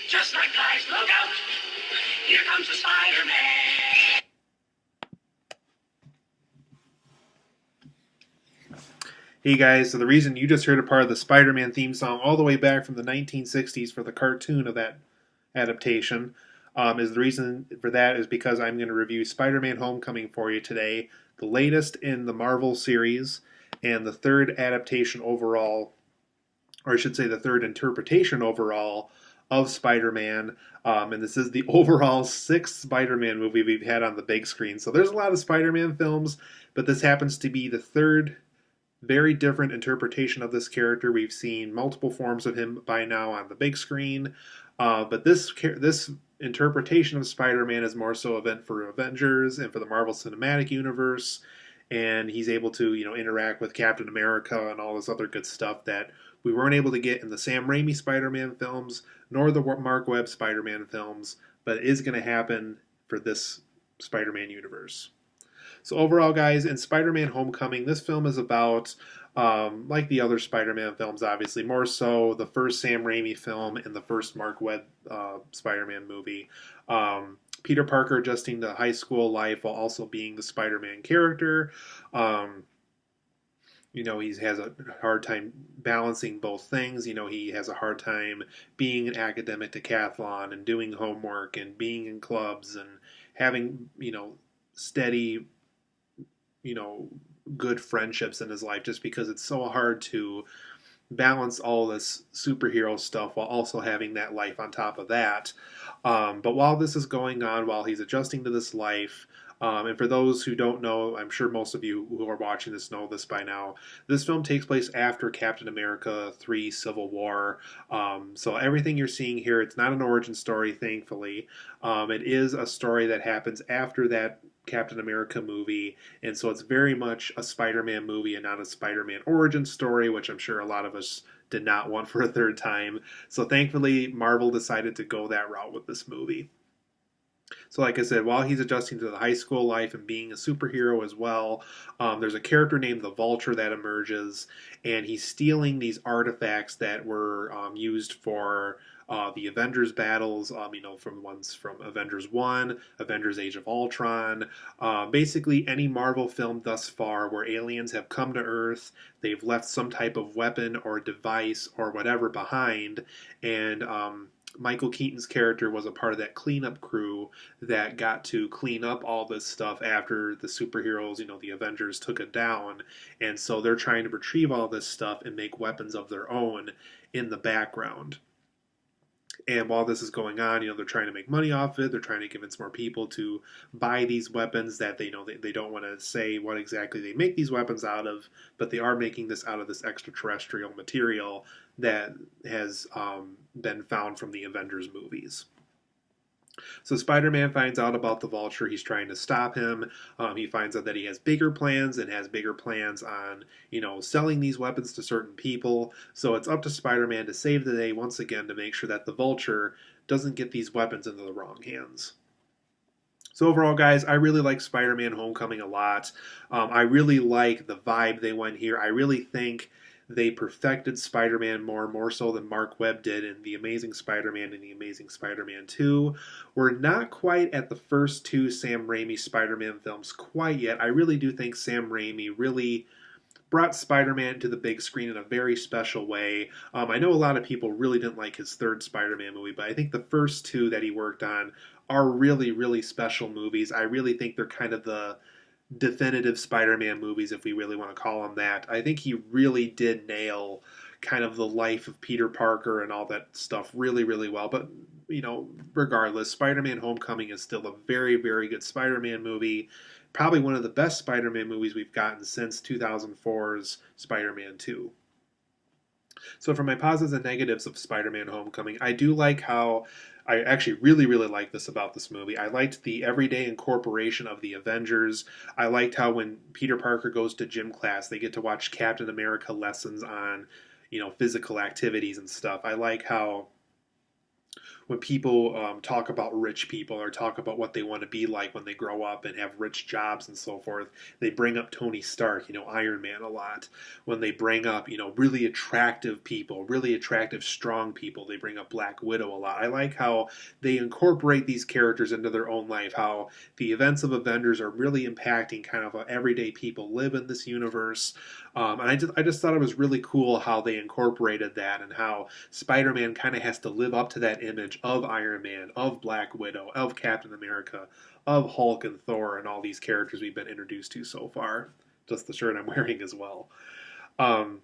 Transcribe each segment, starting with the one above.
Just like flies, look out! Here comes the Spider-Man! Hey guys, so the reason you just heard a part of the Spider-Man theme song all the way back from the 1960s for the cartoon of that adaptation is the reason for that is because I'm going to review Spider-Man Homecoming for you today, the latest in the Marvel series and the third adaptation overall, or I should say the third interpretation overall of Spider-Man. And this is the overall sixth Spider-Man movie we've had on the big screen. So there's a lot of Spider-Man films, but this happens to be the third very different interpretation of this character. We've seen multiple forms of him by now on the big screen, but this interpretation of Spider-Man is more so event for Avengers and for the Marvel Cinematic Universe, and he's able to interact with Captain America and all this other good stuff that we weren't able to get in the Sam Raimi Spider-Man films nor the Mark Webb Spider-Man films, but it is going to happen for this Spider-Man universe. So overall, guys, in Spider-Man: Homecoming, this film is about, like the other Spider-Man films, obviously, more so the first Sam Raimi film and the first Mark Webb Spider-Man movie. Peter Parker adjusting to high school life while also being the Spider-Man character. He has a hard time balancing both things. He has a hard time being an academic decathlon and doing homework and being in clubs and having, steady good friendships in his life, just because it's so hard to balance all this superhero stuff while also having that life on top of that. But while this is going on, while he's adjusting to this life, and for those who don't know, I'm sure most of you who are watching this know this by now, this film takes place after Captain America 3 Civil War. So everything you're seeing here, it's not an origin story, thankfully. It is a story that happens after that Captain America movie, and so it's very much a Spider-Man movie and not a Spider-Man origin story, which I'm sure a lot of us did not want for a third time. So thankfully, Marvel decided to go that route with this movie. So, like I said, while he's adjusting to the high school life and being a superhero as well, there's a character named the Vulture that emerges, and he's stealing these artifacts that were used for the Avengers battles, from ones from Avengers 1, Avengers Age of Ultron, basically any Marvel film thus far where aliens have come to Earth, they've left some type of weapon or device or whatever behind, and Michael Keaton's character was a part of that cleanup crew that got to clean up all this stuff after the superheroes, the Avengers, took it down. And so they're trying to retrieve all this stuff and make weapons of their own in the background. And while this is going on, they're trying to make money off it. They're trying to convince more people to buy these weapons that they know they don't want to say what exactly they make these weapons out of, but they are making this out of this extraterrestrial material that has been found from the Avengers movies. So Spider-Man finds out about the Vulture. He's trying to stop him. He finds out that he has bigger plans and has bigger plans on, selling these weapons to certain people. So it's up to Spider-Man to save the day once again to make sure that the Vulture doesn't get these weapons into the wrong hands. So overall, guys, I really like Spider-Man Homecoming a lot. I really like the vibe they went here. I really think they perfected Spider-Man more so than Mark Webb did in The Amazing Spider-Man and The Amazing Spider-Man 2. We're not quite at the first two Sam Raimi Spider-Man films quite yet. I really do think Sam Raimi really brought Spider-Man to the big screen in a very special way. I know a lot of people really didn't like his third Spider-Man movie, but I think the first two that he worked on are really, really special movies. I really think they're kind of the definitive Spider-Man movies, if we really want to call them that. I think he really did nail kind of the life of Peter Parker and all that stuff really, really well. But, regardless, Spider-Man Homecoming is still a very, very good Spider-Man movie. Probably one of the best Spider-Man movies we've gotten since 2004's Spider-Man 2. So for my positives and negatives of Spider-Man Homecoming, I do like how I actually really, really like this about this movie. I liked the everyday incorporation of the Avengers. I liked how when Peter Parker goes to gym class, they get to watch Captain America lessons on, physical activities and stuff. I like how when people talk about rich people or talk about what they want to be like when they grow up and have rich jobs and so forth, they bring up Tony Stark, Iron Man a lot. When they bring up, really attractive people, really attractive, strong people, they bring up Black Widow a lot. I like how they incorporate these characters into their own life, how the events of Avengers are really impacting kind of everyday people live in this universe. And I just thought it was really cool how they incorporated that and how Spider-Man kind of has to live up to that image of Iron Man, of Black Widow, of Captain America, of Hulk and Thor, and all these characters we've been introduced to so far. Just the shirt I'm wearing as well. Um,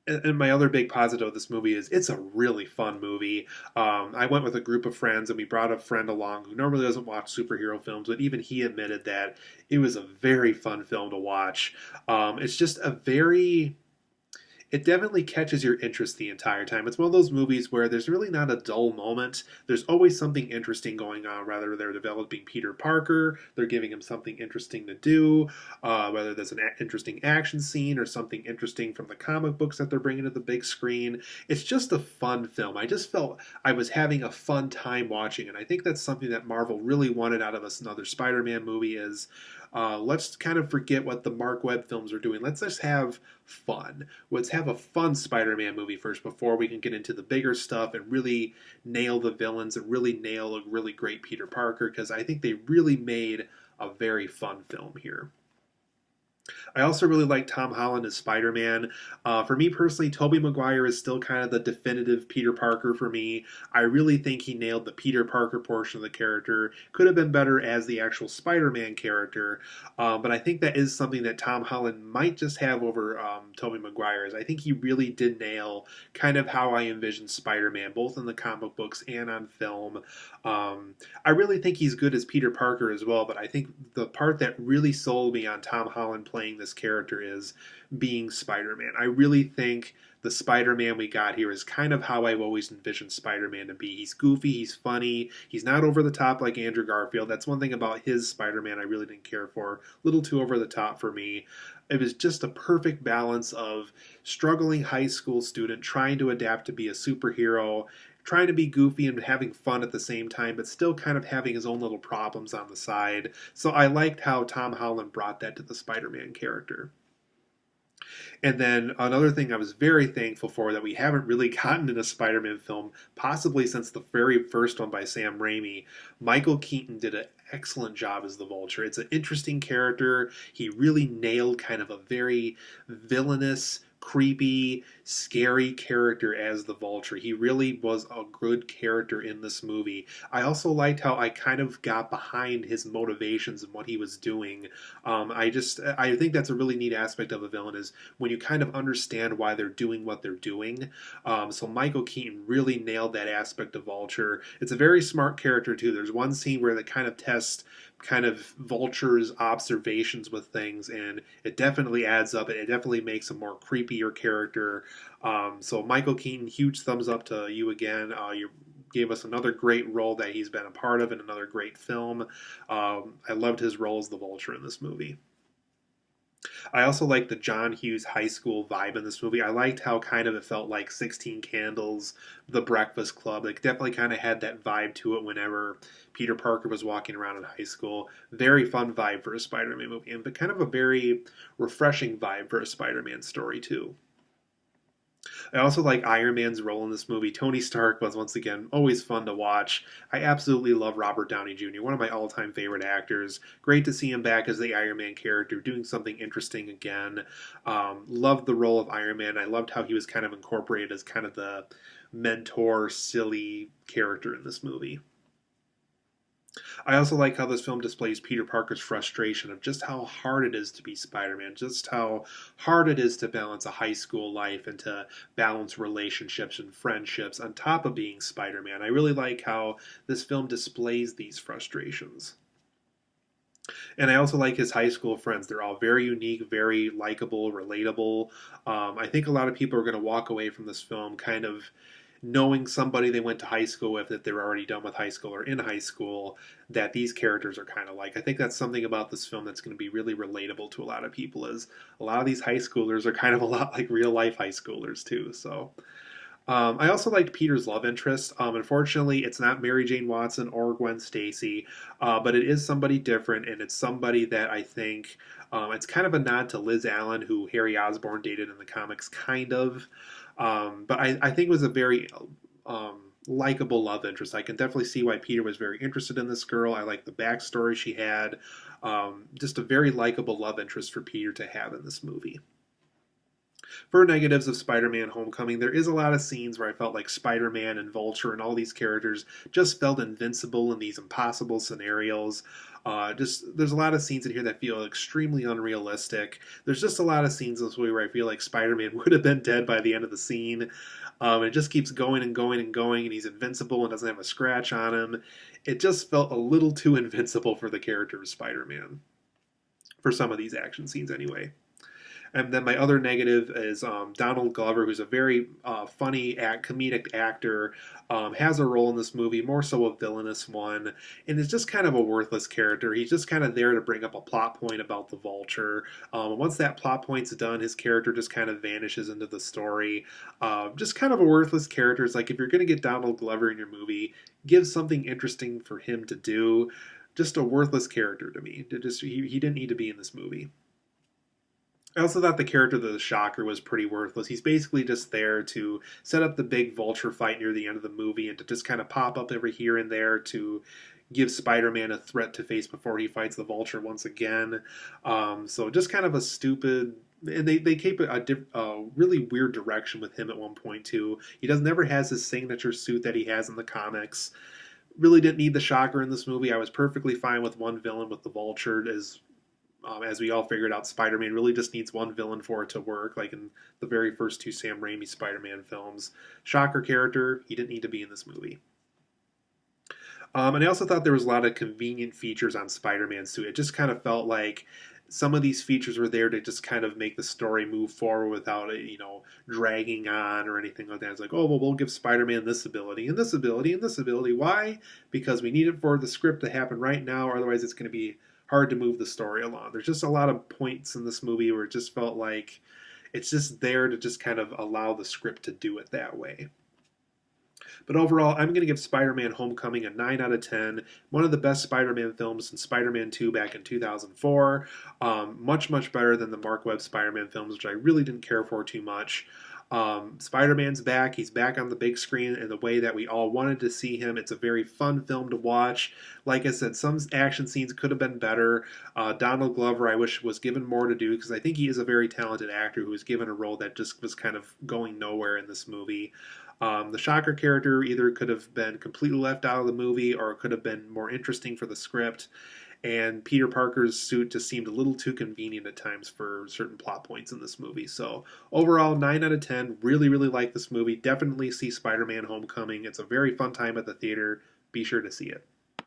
and my other big positive of this movie is it's a really fun movie. I went with a group of friends and we brought a friend along who normally doesn't watch superhero films, but even he admitted that it was a very fun film to watch. It's just it definitely catches your interest the entire time. It's one of those movies where there's really not a dull moment. There's always something interesting going on, whether they're developing Peter Parker, they're giving him something interesting to do, whether there's an interesting action scene or something interesting from the comic books that they're bringing to the big screen. It's just a fun film. I just felt I was having a fun time watching, and I think that's something that Marvel really wanted out of us another Spider-Man movie is let's kind of forget what the Mark Webb films are doing. Let's just have fun. Let's have a fun Spider-Man movie first before we can get into the bigger stuff and really nail the villains and really nail a really great Peter Parker, because I think they really made a very fun film here. I also really like Tom Holland as Spider-Man. For me personally, Tobey Maguire is still kind of the definitive Peter Parker for me. I really think he nailed the Peter Parker portion of the character. Could have been better as the actual Spider-Man character, but I think that is something that Tom Holland might just have over Tobey Maguire. Is I think he really did nail kind of how I envision Spider-Man, both in the comic books and on film. I really think he's good as Peter Parker as well, but I think the part that really sold me on Tom Holland playing this character is being Spider-Man. I really think the Spider-Man we got here is kind of how I've always envisioned Spider-Man to be. He's goofy, he's funny, he's not over the top like Andrew Garfield. That's one thing about his Spider-Man I really didn't care for. A little too over the top for me. It was just a perfect balance of struggling high school student trying to adapt to be a superhero, trying to be goofy and having fun at the same time, but still kind of having his own little problems on the side. So I liked how Tom Holland brought that to the Spider-Man character. And then another thing I was very thankful for that we haven't really gotten in a Spider-Man film, possibly since the very first one by Sam Raimi. Michael Keaton did an excellent job as the Vulture. It's an interesting character. He really nailed kind of a very villainous, creepy, scary character as the Vulture. He really was a good character in this movie. I also liked how I kind of got behind his motivations and what he was doing. I think that's a really neat aspect of a villain is when you kind of understand why they're doing what they're doing. So Michael Keaton really nailed that aspect of Vulture. It's a very smart character too. There's one scene where they kind of test kind of Vulture's observations with things, and it definitely adds up. It definitely makes a more creepier character. So Michael Keaton, huge thumbs up to you again. You gave us another great role that he's been a part of in another great film. I loved his role as the Vulture in this movie. I also liked the John Hughes high school vibe in this movie. I liked how kind of it felt like 16 Candles, The Breakfast Club. Like definitely kind of had that vibe to it whenever Peter Parker was walking around in high school. Very fun vibe for a Spider-Man movie, but kind of a very refreshing vibe for a Spider-Man story too. I also like Iron Man's role in this movie. Tony Stark was once again always fun to watch. I absolutely love Robert Downey Jr., one of my all-time favorite actors. Great to see him back as the Iron Man character, doing something interesting again. Loved the role of Iron Man. I loved how he was kind of incorporated as kind of the mentor, silly character in this movie. I also like how this film displays Peter Parker's frustration of just how hard it is to be Spider-Man, just how hard it is to balance a high school life and to balance relationships and friendships on top of being Spider-Man. I really like how this film displays these frustrations. And I also like his high school friends. They're all very unique, very likable, relatable. I think a lot of people are going to walk away from this film kind of knowing somebody they went to high school with, that they're already done with high school or in high school, that these characters are kind of like. I think that's something about this film that's going to be really relatable to a lot of people, is a lot of these high schoolers are kind of a lot like real life high schoolers too. So I also liked Peter's love interest. Unfortunately, it's not Mary Jane Watson or Gwen Stacy, but it is somebody different, and it's somebody that I think it's kind of a nod to Liz Allen, who Harry Osborn dated in the comics, kind of. But I think it was a very likable love interest. I can definitely see why Peter was very interested in this girl. I like the backstory she had. Just a very likable love interest for Peter to have in this movie. For negatives of Spider-Man Homecoming, there is a lot of scenes where I felt like Spider-Man and Vulture and all these characters just felt invincible in these impossible scenarios. Just there's a lot of scenes in here that feel extremely unrealistic. There's just a lot of scenes in this movie where I feel like Spider-Man would have been dead by the end of the scene. It just keeps going and going and going, and he's invincible and doesn't have a scratch on him. It just felt a little too invincible for the character of Spider-Man for some of these action scenes, anyway. And then my other negative is Donald Glover, who's a very funny, comedic actor, has a role in this movie, more so a villainous one, and is just kind of a worthless character. He's just kind of there to bring up a plot point about the Vulture. Once that plot point's done, his character just kind of vanishes into the story. Just kind of a worthless character. It's like if you're going to get Donald Glover in your movie, give something interesting for him to do. Just a worthless character to me. He didn't need to be in this movie. I also thought the character of the Shocker was pretty worthless. He's basically just there to set up the big Vulture fight near the end of the movie and to just kind of pop up every here and there to give Spider-Man a threat to face before he fights the Vulture once again. So just kind of a stupid... And they keep a really weird direction with him at one point, too. He never has his signature suit that he has in the comics. Really didn't need the Shocker in this movie. I was perfectly fine with one villain with the Vulture as we all figured out, Spider-Man really just needs one villain for it to work, like in the very first two Sam Raimi Spider-Man films. Shocker character, he didn't need to be in this movie. And I also thought there was a lot of convenient features on Spider-Man's suit. It just kind of felt like some of these features were there to just kind of make the story move forward without it, dragging on or anything like that. It's like, oh, well, we'll give Spider-Man this ability and this ability and this ability. Why? Because we need it for the script to happen right now, or otherwise it's going to be hard to move the story along. There's just a lot of points in this movie where it just felt like it's just there to just kind of allow the script to do it that way. But overall, I'm going to give Spider-Man Homecoming a 9 out of 10. One of the best Spider-Man films since Spider-Man 2 back in 2004. Much, much better than the Mark Webb Spider-Man films, which I really didn't care for too much. Spider-Man's back. He's back on the big screen in the way that we all wanted to see him. It's a very fun film to watch. Like I said, some action scenes could have been better. Donald Glover, I wish, was given more to do because I think he is a very talented actor who was given a role that just was kind of going nowhere in this movie. The Shocker character either could have been completely left out of the movie or it could have been more interesting for the script. And Peter Parker's suit just seemed a little too convenient at times for certain plot points in this movie. So overall, 9 out of 10. Really, really like this movie. Definitely see Spider-Man Homecoming. It's a very fun time at the theater. Be sure to see it.